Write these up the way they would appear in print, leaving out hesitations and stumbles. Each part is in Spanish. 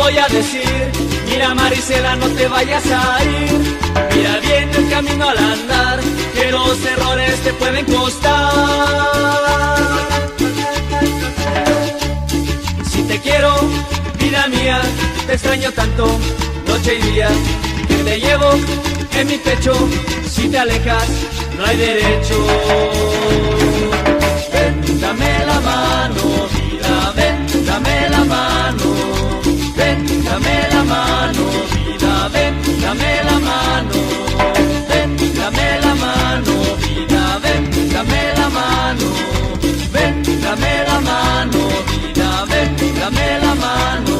voy a decir. Mira, Marisela, no te vayas a ir. Mira bien el camino al andar, que los errores te pueden costar. Si te quiero, vida mía, te extraño tanto, noche y día, que te llevo en mi pecho. Si te alejas, no hay derecho. Ven, dame la mano, vida, ven, dame la mano. Ven, dame la mano, vida, ven, dame la mano. Ven, dame la mano, vida, ven, dame la mano. Ven, dame la mano, vida, ven, dame la mano.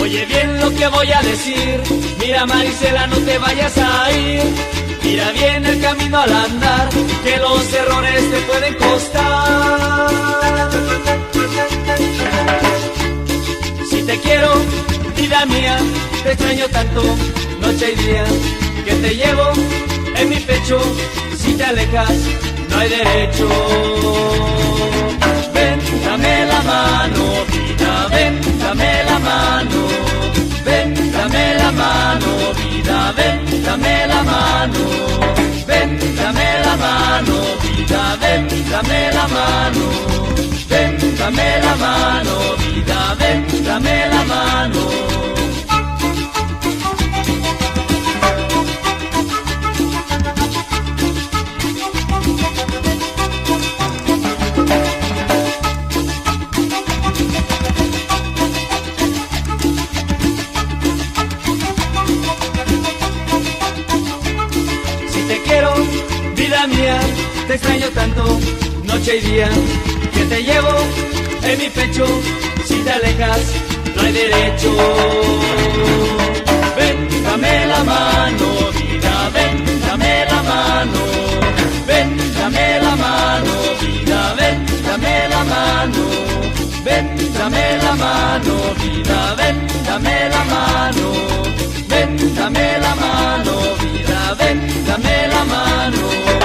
Oye bien lo que voy a decir. Mira, Marisela, no te vayas a ir. Mira bien el camino al andar, que los errores te pueden costar. Si te quiero, vida mía, te extraño tanto, noche y día, que te llevo en mi pecho. Si te alejas, no hay derecho. Ven, dame la mano, vida, ven, dame la mano. Ven, dame la mano, vida, ven, dame la mano. Ven, dame la mano, vida, ven, dame la mano. Ven, dame la mano, vida, ven, dame la mano. Vida mía, te extraño tanto, noche y día, que te llevo en mi pecho. Si te alejas, no hay derecho. Ven, dame la mano, vida, ven, dame la mano. Ven, dame la mano, vida, ven, dame la mano. Ven, dame la mano, vida, ven, dame la mano. Ven, dame la mano, vida, ven, dame la mano.